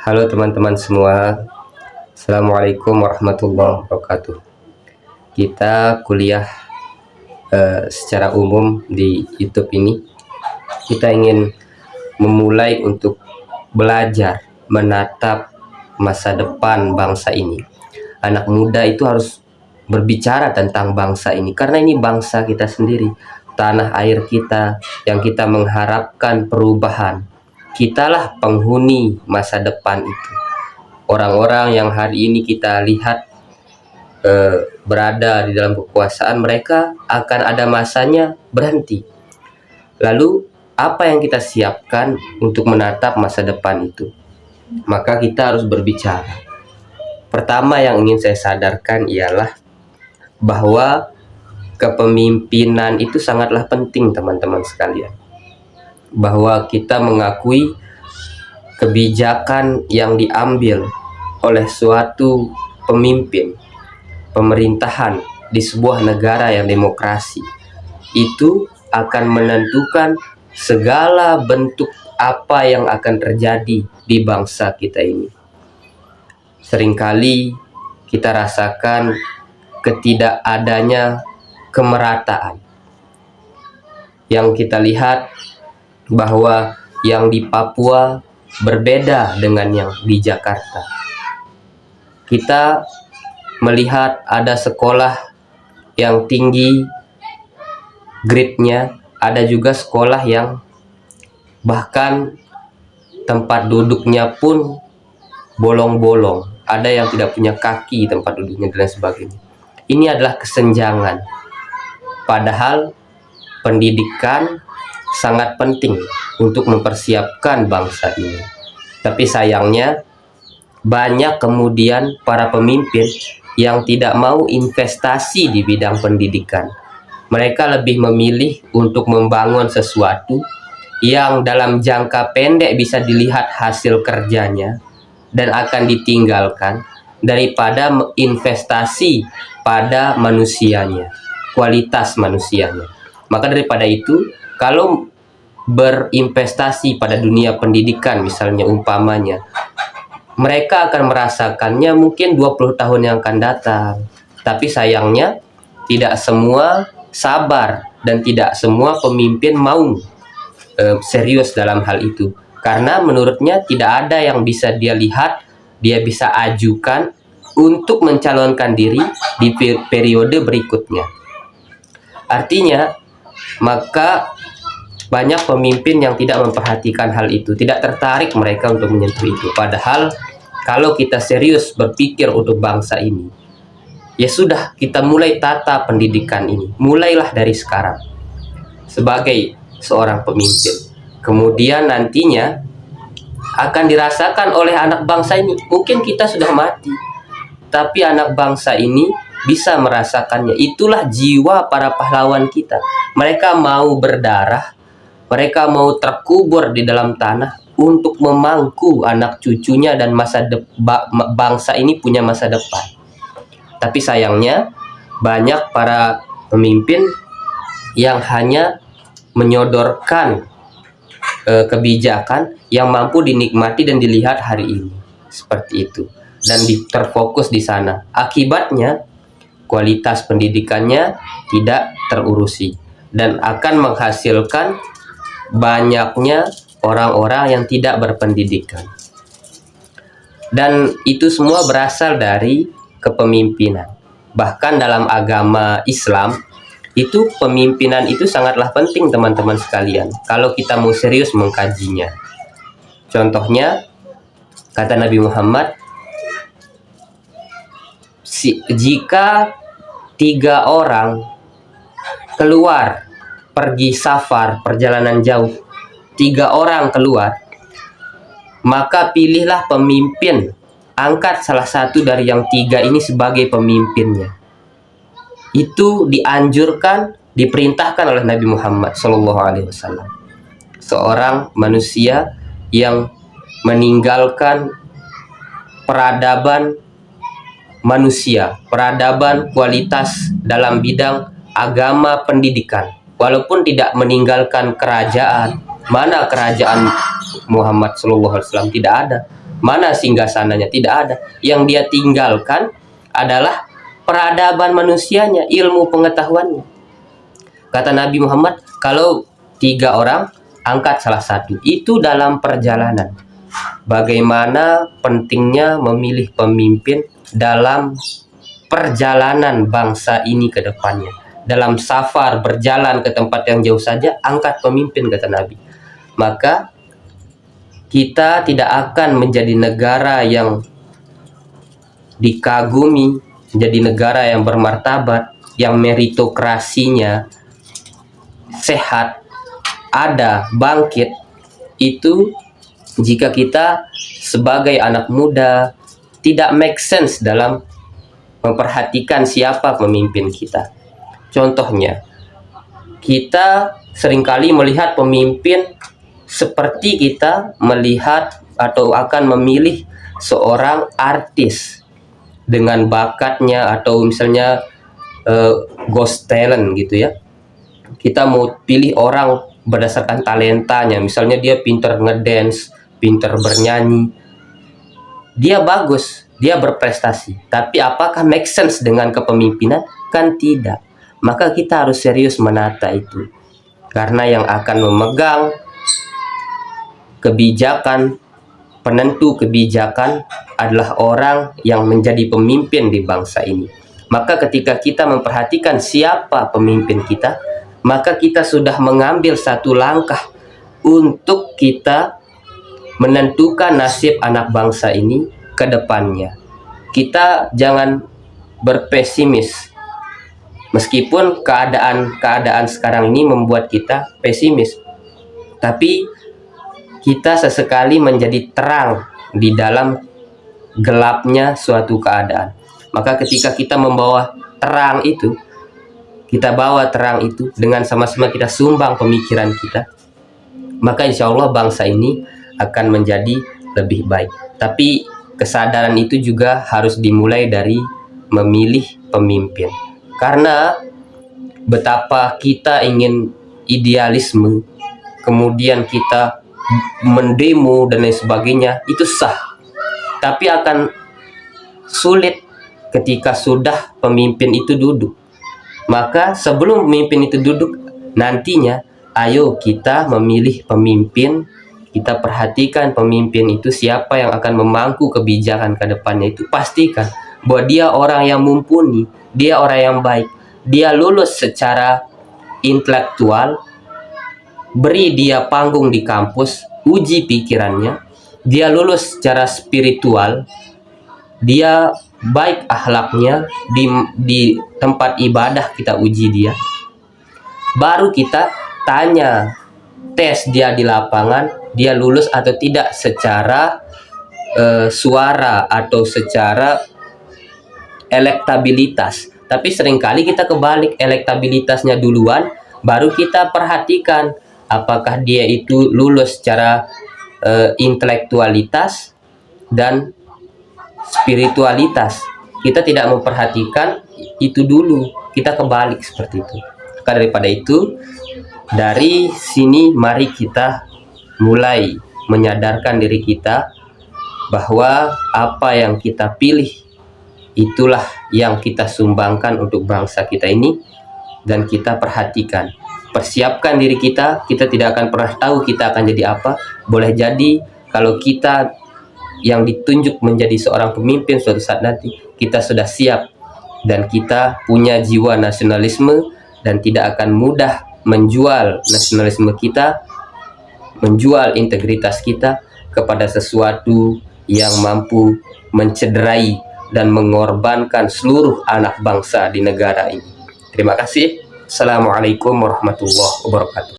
Halo teman-teman semua, Assalamualaikum warahmatullahi wabarakatuh. Kita kuliah secara umum di YouTube ini. Kita ingin memulai untuk belajar menatap masa depan bangsa ini. Anak muda itu harus berbicara tentang bangsa ini, karena ini bangsa kita sendiri, tanah air kita yang kita mengharapkan perubahan. Kitalah penghuni masa depan itu. Orang-orang yang hari ini kita lihat berada di dalam kekuasaan, mereka akan ada masanya berhenti. Lalu apa yang kita siapkan untuk menatap masa depan itu? Maka kita harus berbicara. Pertama yang ingin saya sadarkan ialah bahwa kepemimpinan itu sangatlah penting, teman-teman sekalian. Bahwa kita mengakui kebijakan yang diambil oleh suatu pemimpin pemerintahan di sebuah negara yang demokrasi itu akan menentukan segala bentuk apa yang akan terjadi di bangsa kita ini. Seringkali kita rasakan ketidakadanya kemerataan. Yang kita lihat bahwa yang di Papua berbeda dengan yang di Jakarta. Kita melihat ada sekolah yang tinggi grade-nya, ada juga sekolah yang bahkan tempat duduknya pun bolong-bolong, ada yang tidak punya kaki tempat duduknya dan lain sebagainya. Ini adalah kesenjangan. Padahal pendidikan sangat penting untuk mempersiapkan bangsa ini. Tapi sayangnya banyak kemudian para pemimpin yang tidak mau investasi di bidang pendidikan. Mereka lebih memilih untuk membangun sesuatu yang dalam jangka pendek bisa dilihat hasil kerjanya dan akan ditinggalkan, daripada investasi pada manusianya, kualitas manusianya. Maka daripada itu, kalau berinvestasi pada dunia pendidikan misalnya umpamanya, mereka akan merasakannya mungkin 20 tahun yang akan datang. Tapi sayangnya tidak semua sabar dan tidak semua pemimpin mau serius dalam hal itu. Karena menurutnya tidak ada yang bisa dia lihat, dia bisa ajukan untuk mencalonkan diri di periode berikutnya. Artinya, maka banyak pemimpin yang tidak memperhatikan hal itu, tidak tertarik mereka untuk menyentuh itu. Padahal kalau kita serius berpikir untuk bangsa ini, ya sudah, kita mulai tata pendidikan ini. Mulailah dari sekarang sebagai seorang pemimpin. Kemudian nantinya akan dirasakan oleh anak bangsa ini. Mungkin kita sudah mati, tapi anak bangsa ini bisa merasakannya. Itulah jiwa para pahlawan kita. Mereka mau berdarah, mereka mau terkubur di dalam tanah untuk memangku anak cucunya dan bangsa ini punya masa depan. Tapi sayangnya banyak para pemimpin yang hanya menyodorkan kebijakan yang mampu dinikmati dan dilihat hari ini, seperti itu, dan terfokus di sana. Akibatnya kualitas pendidikannya tidak terurusi dan akan menghasilkan banyaknya orang-orang yang tidak berpendidikan. Dan itu semua berasal dari kepemimpinan. Bahkan dalam agama Islam itu pemimpinan itu sangatlah penting, teman-teman sekalian, kalau kita mau serius mengkajinya. Contohnya, kata Nabi Muhammad, jika 3 orang keluar pergi safar, perjalanan jauh, 3 orang keluar, maka pilihlah pemimpin, angkat salah satu dari yang 3 ini sebagai pemimpinnya. Itu dianjurkan, diperintahkan oleh Nabi Muhammad SAW. Seorang manusia yang meninggalkan peradaban manusia, peradaban kualitas dalam bidang agama pendidikan, walaupun tidak meninggalkan kerajaan. Mana kerajaan Muhammad SAW? Tidak ada. Mana singgasananya? Tidak ada. Yang dia tinggalkan adalah peradaban manusianya, ilmu pengetahuannya. Kata Nabi Muhammad, kalau 3 orang, angkat salah satu. Itu dalam perjalanan. Bagaimana pentingnya memilih pemimpin dalam perjalanan bangsa ini ke depannya. Dalam safar berjalan ke tempat yang jauh saja, angkat pemimpin, kata Nabi. Maka kita tidak akan menjadi negara yang dikagumi, menjadi negara yang bermartabat, yang meritokrasinya sehat, ada, bangkit, itu jika kita sebagai anak muda tidak make sense dalam memperhatikan siapa pemimpin kita. Contohnya, kita seringkali melihat pemimpin seperti kita melihat atau akan memilih seorang artis dengan bakatnya, atau misalnya ghost talent gitu ya. Kita mau pilih orang berdasarkan talentanya, misalnya dia pinter ngedance, pinter bernyanyi, dia bagus, dia berprestasi, tapi apakah make sense dengan kepemimpinan? Kan tidak. Maka kita harus serius menata itu, karena yang akan memegang kebijakan, penentu kebijakan adalah orang yang menjadi pemimpin di bangsa ini. Maka ketika kita memperhatikan siapa pemimpin kita, maka kita sudah mengambil satu langkah untuk kita menentukan nasib anak bangsa ini ke depannya. Kita jangan berpesimis. Meskipun keadaan sekarang ini membuat kita pesimis, tapi kita sesekali menjadi terang di dalam gelapnya suatu keadaan. Maka ketika kita membawa terang itu, kita bawa terang itu dengan sama-sama kita sumbang pemikiran kita, maka insya Allah bangsa ini akan menjadi lebih baik. Tapi kesadaran itu juga harus dimulai dari memilih pemimpin. Karena betapa kita ingin idealisme, kemudian kita mendemo dan lain sebagainya, itu sah. Tapi akan sulit ketika sudah pemimpin itu duduk. Maka sebelum pemimpin itu duduk, nantinya ayo kita memilih pemimpin. Kita perhatikan pemimpin itu siapa yang akan memangku kebijakan ke depannya. Itu pastikan bahwa dia orang yang mumpuni, dia orang yang baik, dia lulus secara intelektual, beri dia panggung di kampus, uji pikirannya, dia lulus secara spiritual, dia baik akhlaknya, di tempat ibadah kita uji dia, baru kita tanya, tes dia di lapangan, dia lulus atau tidak secara suara atau secara elektabilitas. Tapi seringkali kita kebalik, elektabilitasnya duluan, baru kita perhatikan apakah dia itu lulus secara intelektualitas dan spiritualitas. Kita tidak memperhatikan itu dulu, kita kebalik seperti itu. Maka daripada itu, dari sini mari kita mulai menyadarkan diri kita bahwa apa yang kita pilih itulah yang kita sumbangkan untuk bangsa kita ini. Dan kita perhatikan, persiapkan diri kita. Kita tidak akan pernah tahu kita akan jadi apa. Boleh jadi kalau kita yang ditunjuk menjadi seorang pemimpin suatu saat nanti, kita sudah siap dan kita punya jiwa nasionalisme dan tidak akan mudah menjual nasionalisme kita, menjual integritas kita kepada sesuatu yang mampu mencederai dan mengorbankan seluruh anak bangsa di negara ini. Terima kasih. Assalamualaikum warahmatullahi wabarakatuh.